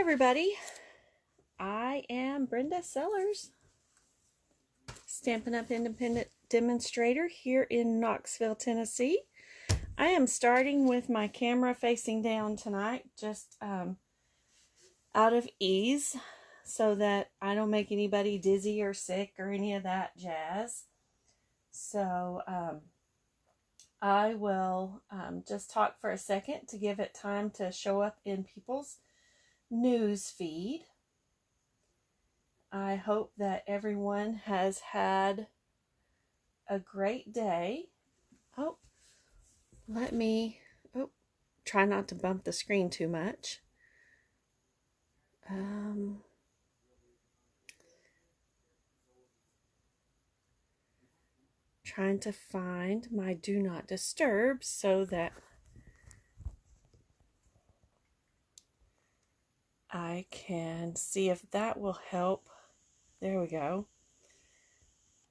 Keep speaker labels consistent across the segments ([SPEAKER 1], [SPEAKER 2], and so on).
[SPEAKER 1] everybody, I am Brenda Sellers, Stampin' Up! Independent Demonstrator here in Knoxville, Tennessee. I am starting with my camera facing down tonight, just out of ease, so that I don't make anybody dizzy or sick or any of that jazz. So I will just talk for a second to give it time to show up in people's news feed. I hope that everyone has had a great day. Try not to bump the screen too much. Trying to find my do not disturb so that I can see if that will help. There we go.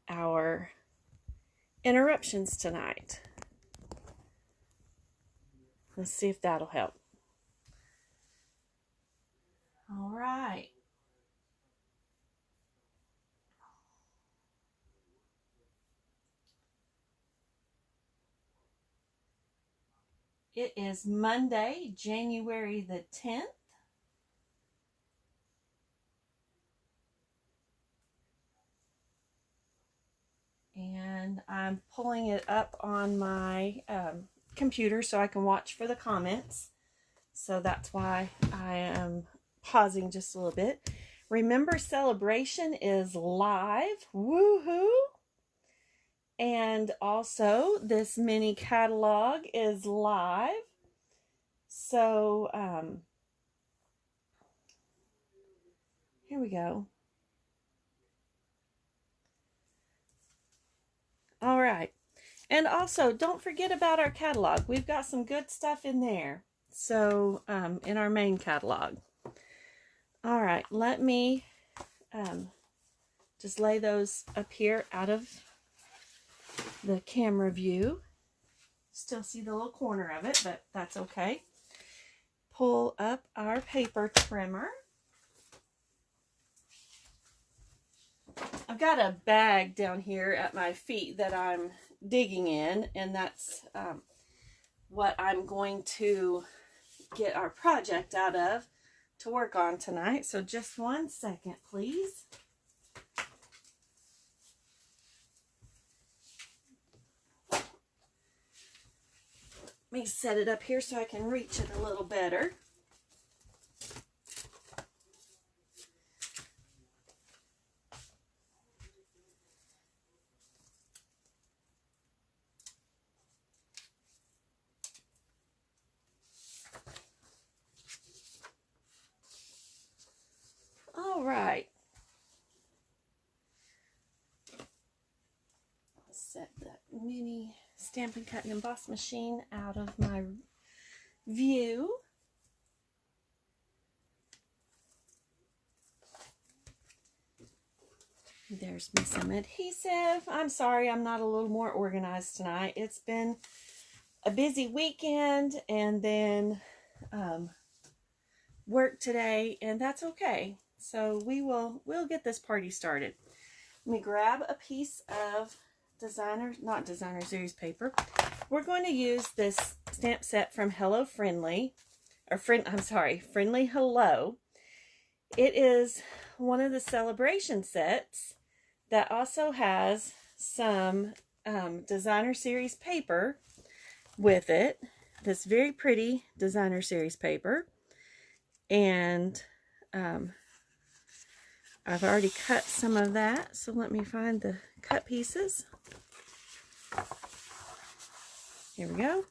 [SPEAKER 1] Our interruptions tonight. Let's see if that'll help. All right. It is Monday, January the 10th. And I'm pulling it up on my computer so I can watch for the comments. So that's why I am pausing just a little bit. Remember, Sale-A-Bration is live. Woohoo! And also, this mini catalog is live. So, here we go. All right. And also, don't forget about our catalog. We've got some good stuff in there. So, in our main catalog. All right. Let me just lay those up here out of the camera view. Still see the little corner of it, but that's okay. Pull up our paper trimmer. I've got a bag down here at my feet that I'm digging in, and that's what I'm going to get our project out of to work on tonight. So just one second, please. Let me set it up here so I can reach it a little better. All right. Set that mini Stampin' Cut and Emboss machine out of my view. There's me some adhesive. I'm sorry I'm not a little more organized tonight. It's been a busy weekend and then work today, and that's okay. So we'll get this party started. Let me grab a piece of not designer series paper. We're going to use this stamp set from Friendly Hello. It is one of the Sale-A-Bration sets that also has some designer series paper with it. This very pretty designer series paper. And I've already cut some of that, so let me find the cut pieces. Here we go.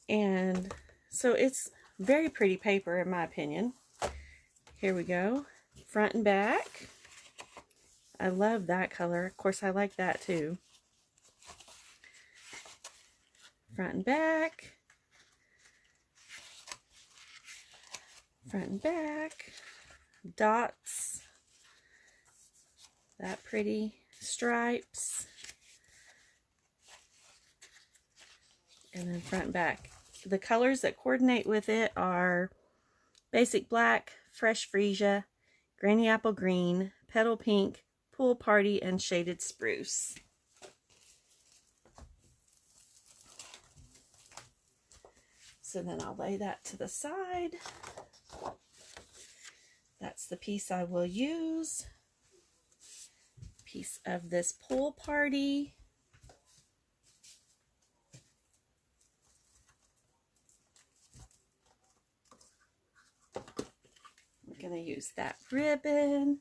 [SPEAKER 1] And so it's very pretty paper in my opinion. Here we go. Front and back. I love that color. Of course, I like that too. Front and back. Front and back. Dots. That pretty. Stripes. And then front and back. The colors that coordinate with it are Basic Black, Fresh Fresia, Granny Apple Green, Petal Pink, Pool Party, and Shaded Spruce. So then I'll lay that to the side. That's the piece I will use. Piece of this Pool Party. We're going to use that ribbon.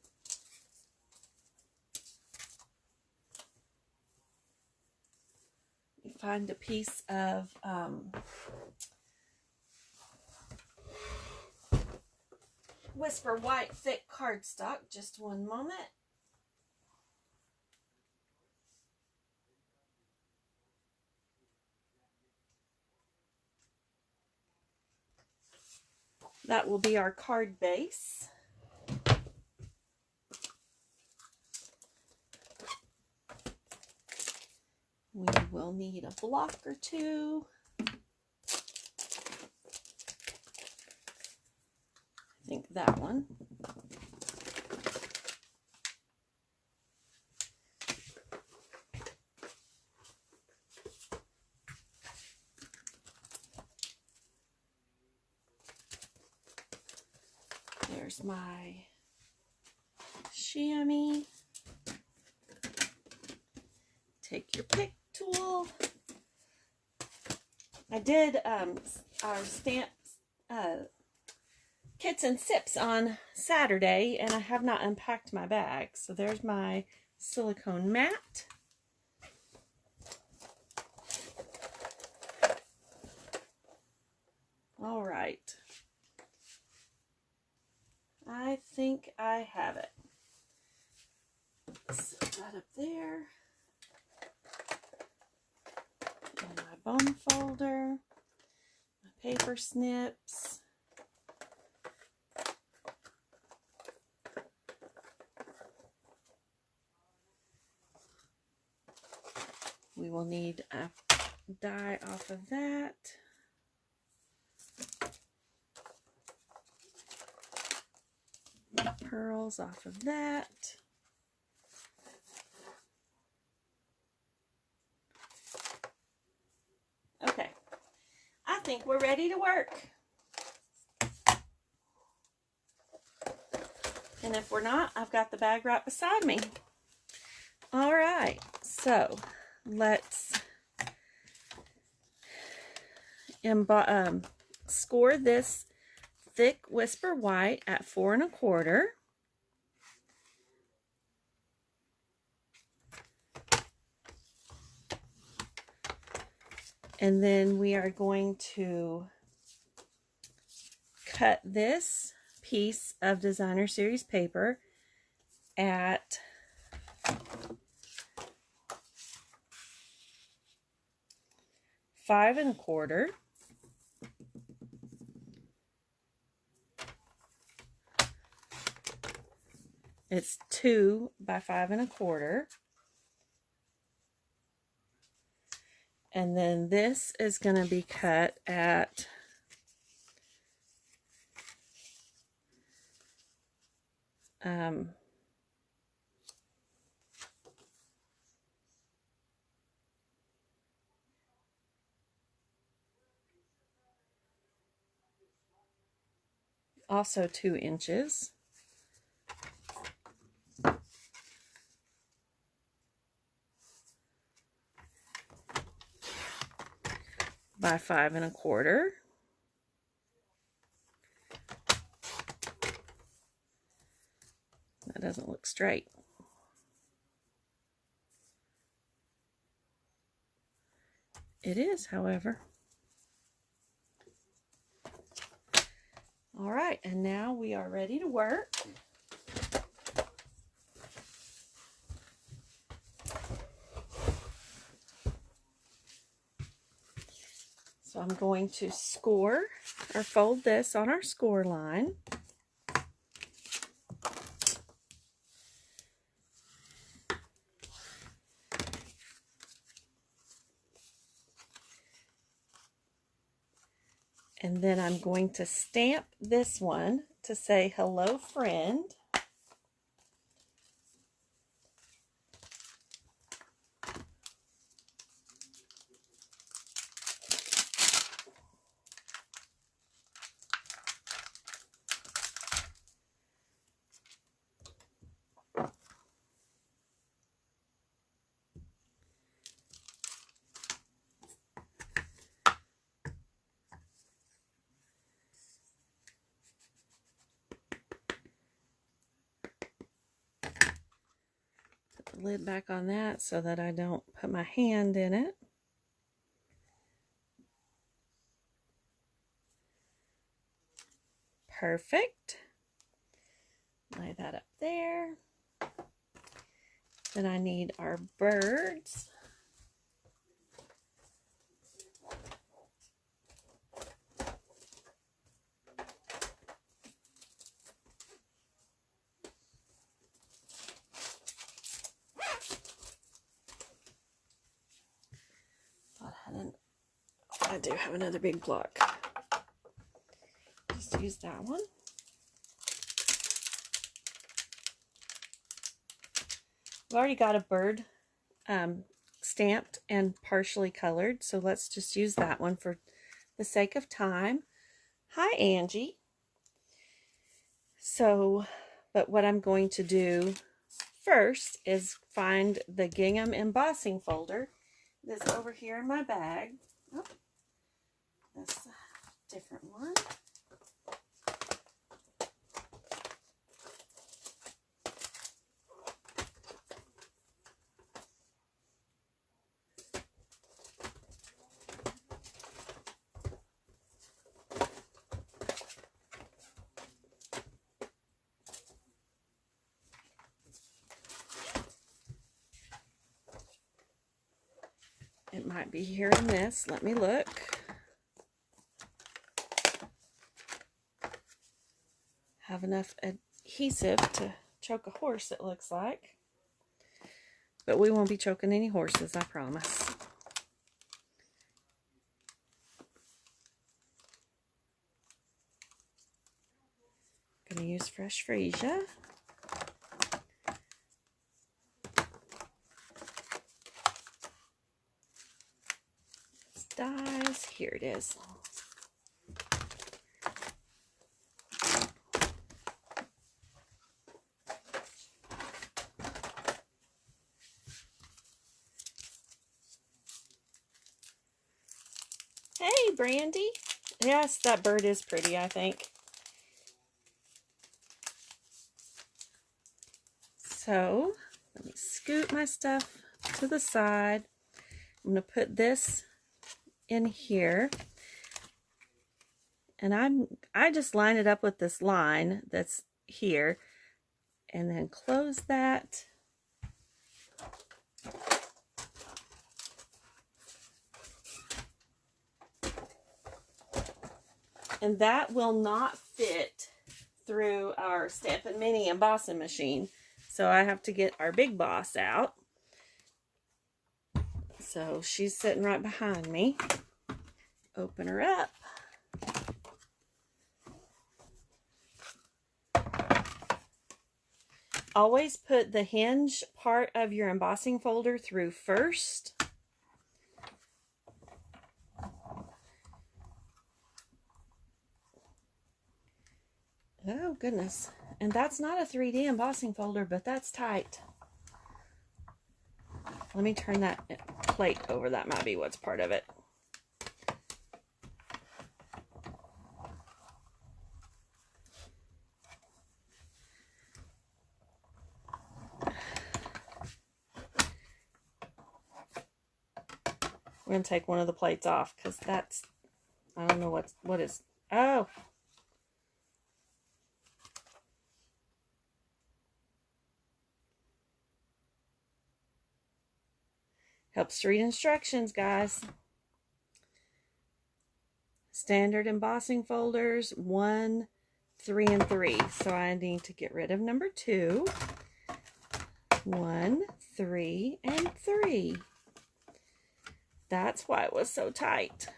[SPEAKER 1] Find a piece of Whisper White thick cardstock. Just one moment. That will be our card base. We will need a block or two. I think that one. There's my chamois. Take your pick tool. I did our stamp kits and sips on Saturday, and I have not unpacked my bag. So there's my silicone mat. All right. I think I have it. Set that up there. And my bone folder, my paper snips. We will need a die off of that. Pearls off of that. Okay, I think we're ready to work. And if we're not, I've got the bag right beside me. All right, so let's score this thick Whisper White at 4 1/4. And then we are going to cut this piece of Designer Series paper at 5 1/4. It's 2 by 5 1/4. And then this is going to be cut at also 2 inches. By 5 1/4. That doesn't look straight. It is, however. All right, and now we are ready to work. So I'm going to score or fold this on our score line. And then I'm going to stamp this one to say hello friend. Lid back on that so that I don't put my hand in it. Perfect. Lay that up there. Then I need our birds. I do have another big block. Just use that one. I've already got a bird stamped and partially colored, so let's just use that one for the sake of time. Hi, Angie. So, but what I'm going to do first is find the Gingham embossing folder that's over here in my bag. Oh, that's a different one. It might be here in this. Let me look. Have enough adhesive to choke a horse, it looks like. But we won't be choking any horses, I promise. Gonna use fresh Fresia. Dies. Here it is. Hey, Brandy. Yes, that bird is pretty, I think. So, let me scoot my stuff to the side. I'm going to put this in here, and I just line it up with this line that's here, and then close that. And that will not fit through our Stampin' Mini embossing machine, so I have to get our big boss out. So she's sitting right behind me. Open her up. Always put the hinge part of your embossing folder through first. Oh goodness. And that's not a 3D embossing folder, but that's tight. Let me turn that plate over. That might be what's part of it. We're going to take one of the plates off because that's, I don't know what is, oh. Helps to read instructions, guys. Standard embossing folders, 1, 3, and 3. So I need to get rid of number 2. 1, 3, and 3. That's why it was so tight.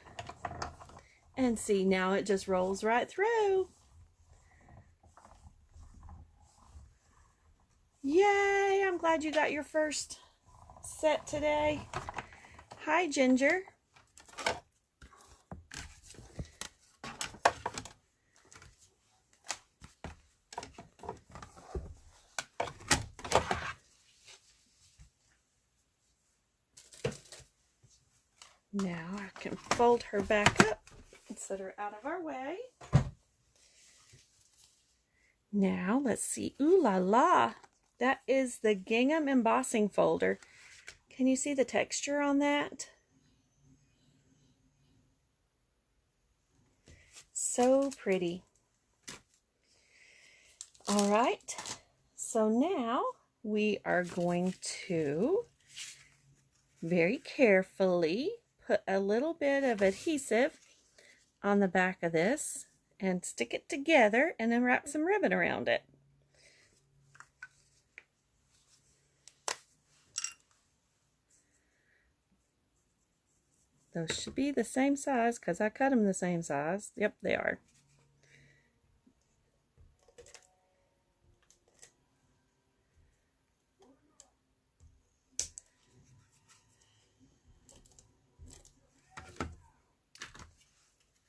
[SPEAKER 1] And see, now it just rolls right through. Yay! I'm glad you got your first set today. Hi, Ginger. Now I can fold her back up and set her out of our way. Now let's see. Ooh la la! That is the Gingham embossing folder. Can you see the texture on that? So pretty. All right, so now we are going to very carefully put a little bit of adhesive on the back of this and stick it together and then wrap some ribbon around it. Those should be the same size because I cut them the same size. Yep, they are.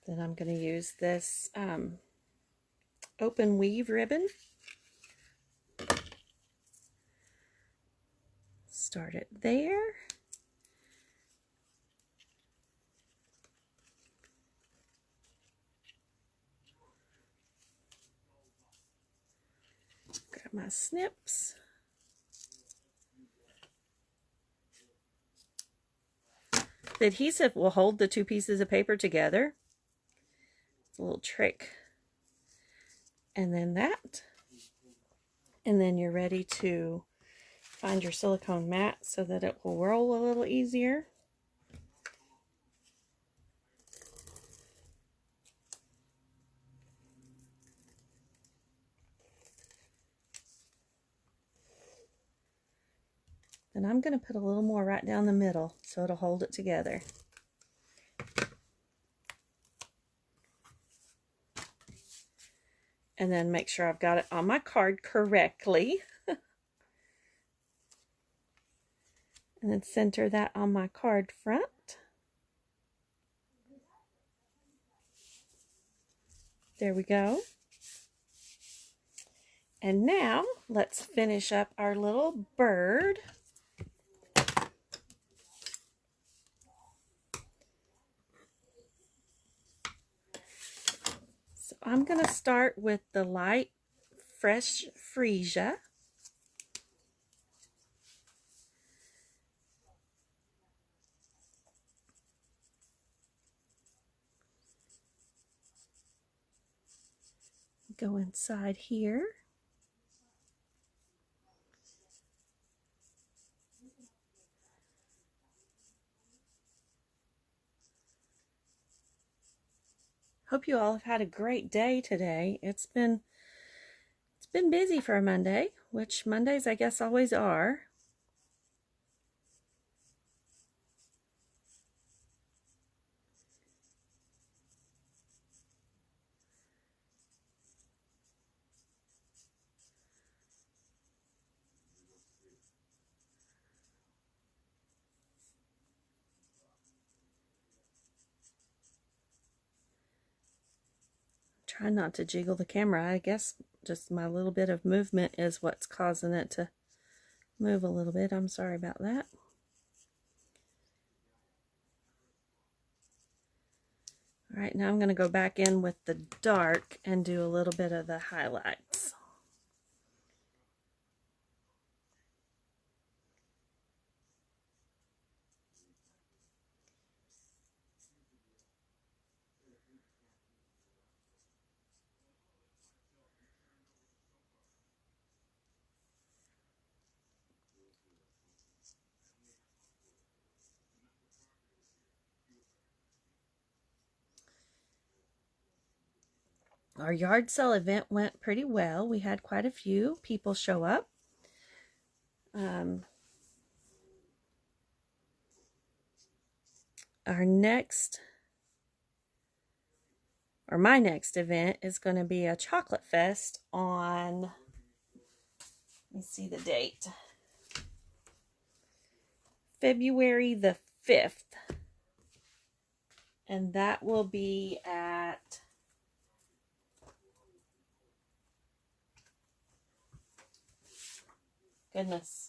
[SPEAKER 1] Then I'm going to use this open weave ribbon. Start it there. Grab my snips. The adhesive will hold the two pieces of paper together. It's a little trick. And then that. And then you're ready to find your silicone mat so that it will roll a little easier. Then I'm going to put a little more right down the middle so it'll hold it together. And then make sure I've got it on my card correctly. And then center that on my card front. There we go. And now let's finish up our little bird. So I'm going to start with the light fresh Fresia. Go inside here. Hope you all have had a great day today. It's been busy for a Monday, which Mondays I guess always are. Try not to jiggle the camera. I guess just my little bit of movement is what's causing it to move a little bit. I'm sorry about that. All right, now I'm going to go back in with the dark and do a little bit of the highlights. Our yard sale event went pretty well. We had quite a few people show up. Our next or my next event is going to be a chocolate fest on, let me see the date, February the 5th. And that will be at goodness.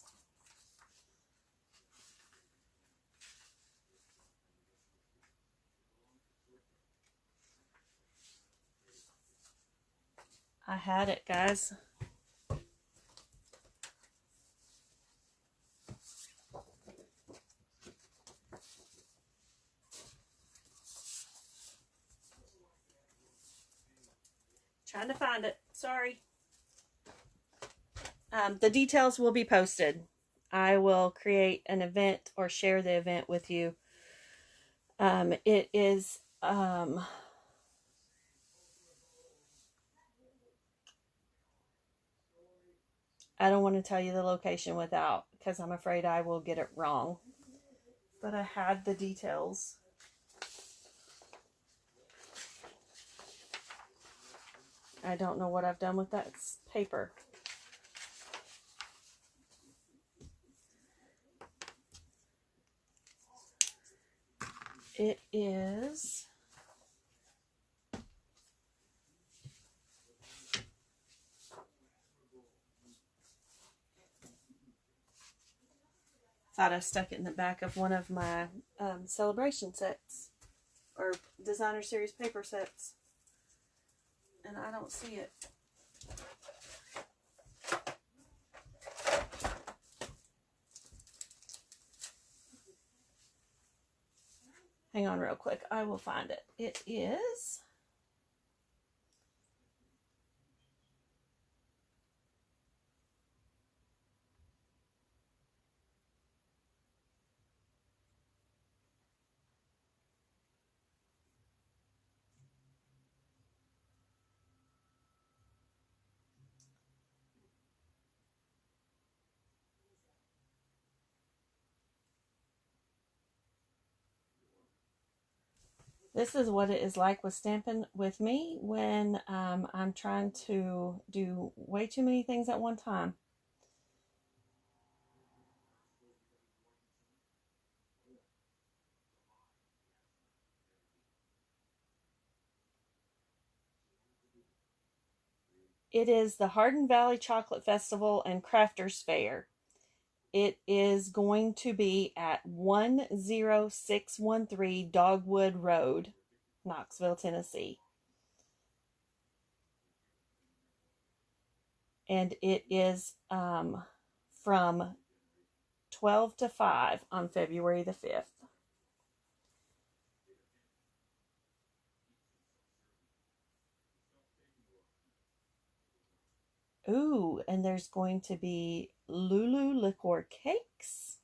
[SPEAKER 1] I had it, guys. Trying to find it. Sorry. The details will be posted. I will create an event or share the event with you. It is I don't want to tell you the location without, because I'm afraid I will get it wrong. But I had the details. I don't know what I've done with that paper. It is thought I stuck it in the back of one of my Sale-A-Bration sets or designer series paper sets, and I don't see it. Hang on real quick. I will find it. It is this is what it is like with stamping with me when I'm trying to do way too many things at one time. It is the Hardin Valley Chocolate Festival and Crafters Fair. It is going to be at 10613 Dogwood Road, Knoxville, Tennessee. And it is from 12 to 5 on February the 5th. Ooh, and there's going to be Lulu Liqueur Cakes.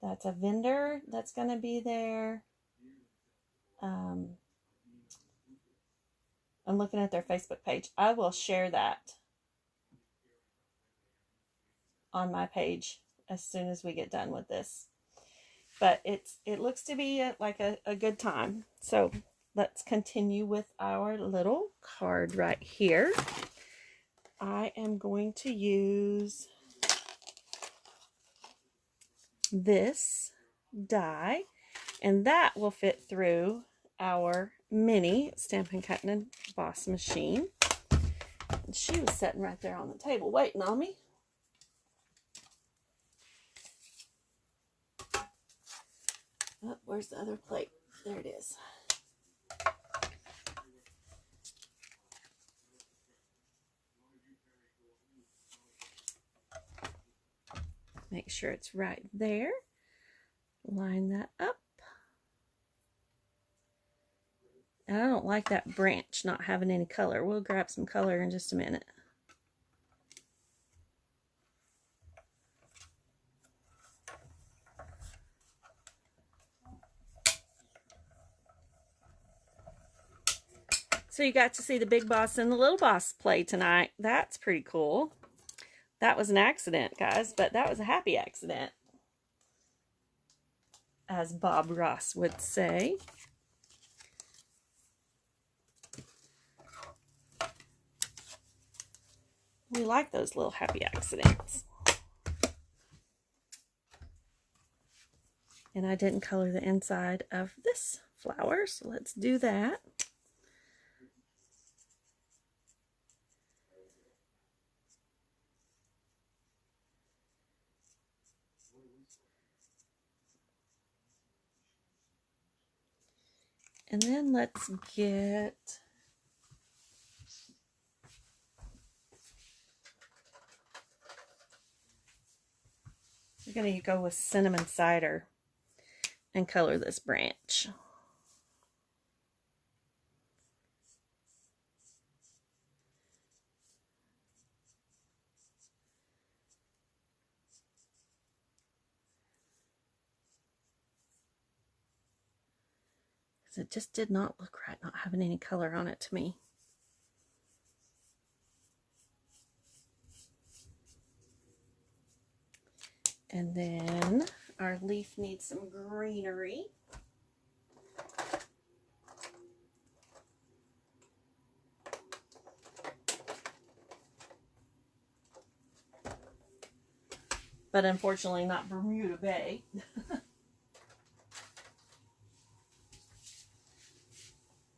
[SPEAKER 1] That's a vendor that's going to be there. I'm looking at their Facebook page. I will share that on my page as soon as we get done with this. But it looks to be like a good time. So let's continue with our little card right here. I am going to use this die, and that will fit through our mini Stampin' Cut and Emboss machine. And she was sitting right there on the table waiting on me. Oh, where's the other plate? There it is. Make sure it's right there. Line that up. And I don't like that branch not having any color. We'll grab some color in just a minute. So you got to see the big boss and the little boss play tonight. That's pretty cool. That was an accident, guys, but that was a happy accident, as Bob Ross would say. We like those little happy accidents. And I didn't color the inside of this flower, so let's do that. And then let's get we're going to go with cinnamon cider and color this branch. Because it just did not look right, not having any color on it to me. And then our leaf needs some greenery. But unfortunately not Bermuda Bay.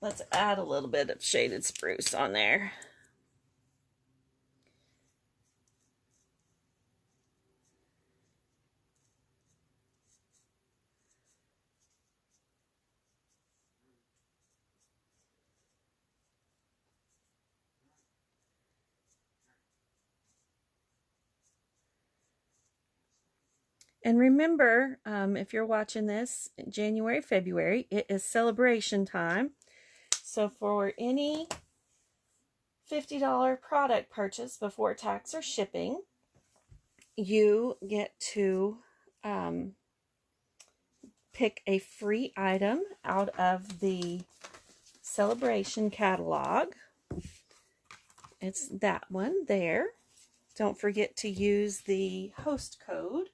[SPEAKER 1] Let's add a little bit of shaded spruce on there. And remember, if you're watching this in January, February, it is celebration time. So for any $50 product purchase before tax or shipping, you get to pick a free item out of the Celebration catalog. It's that one there. Don't forget to use the host code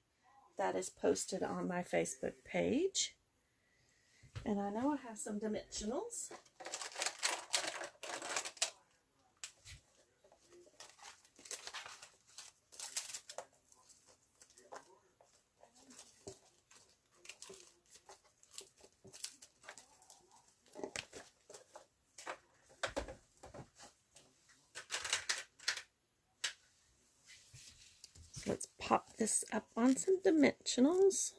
[SPEAKER 1] that is posted on my Facebook page. And I know I have some dimensionals. So let's pop this up on some dimensionals.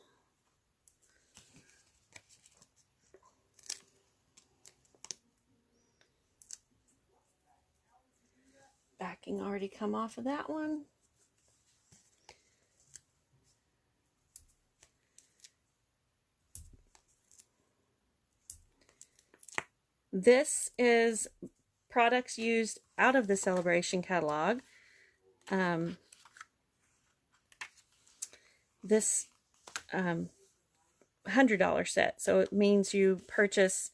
[SPEAKER 1] Backing already come off of that one. This is products used out of the Celebration catalog. This $100 set. So it means you purchase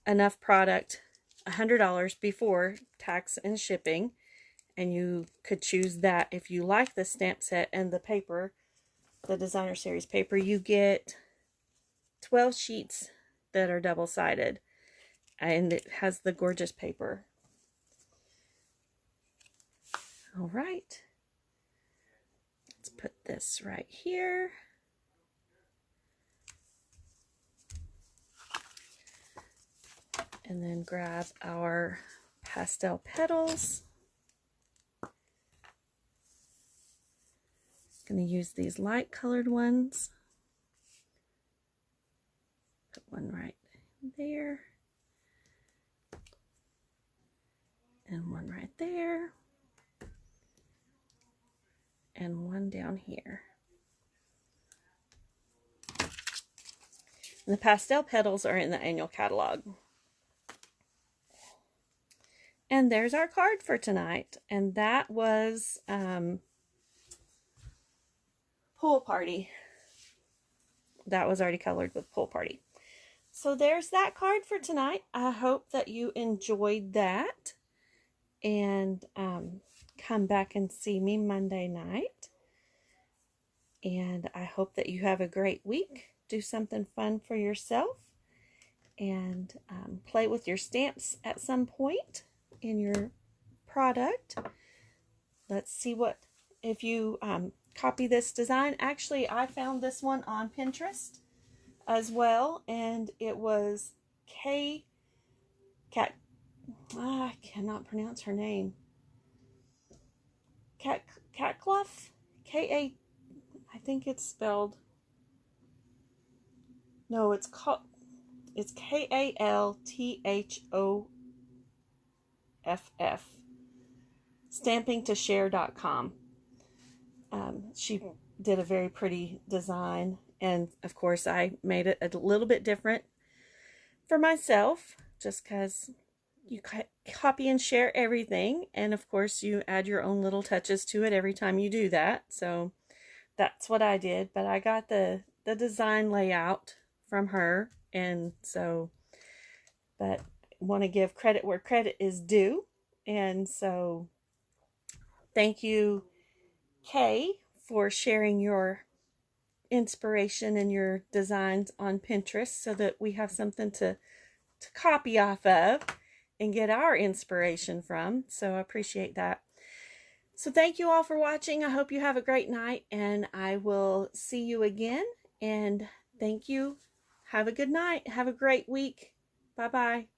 [SPEAKER 1] enough product, $100 before tax and shipping, and you could choose that. If you like the stamp set and the paper, the designer series paper, you get 12 sheets that are double-sided, and it has the gorgeous paper. All right, let's put this right here. And then grab our pastel petals. I'm going to use these light colored ones. Put one right there. And one right there. And one down here. And the pastel petals are in the annual catalog. And there's our card for tonight. And that was Pool Party. That was already colored with Pool Party. So there's that card for tonight. I hope that you enjoyed that. And come back and see me Monday night. And I hope that you have a great week. Do something fun for yourself. And play with your stamps at some point in your product. let's see what, if you copy this design. Actually, I found this one on Pinterest as well, and it was Kay I cannot pronounce her name. Kalthoff? I think it's spelled, no, it's Kalthoff. Stampingtoshare.com. She did a very pretty design, and of course I made it a little bit different for myself, just because you copy and share everything, and of course you add your own little touches to it every time you do that. So that's what I did, but I got the design layout from her, and so, but want to give credit where credit is due. And so thank you, Kay, for sharing your inspiration and your designs on Pinterest so that we have something to copy off of and get our inspiration from. So I appreciate that. So thank you all for watching. I hope you have a great night, and I will see you again. And thank you. Have a good night. Have a great week. Bye-bye.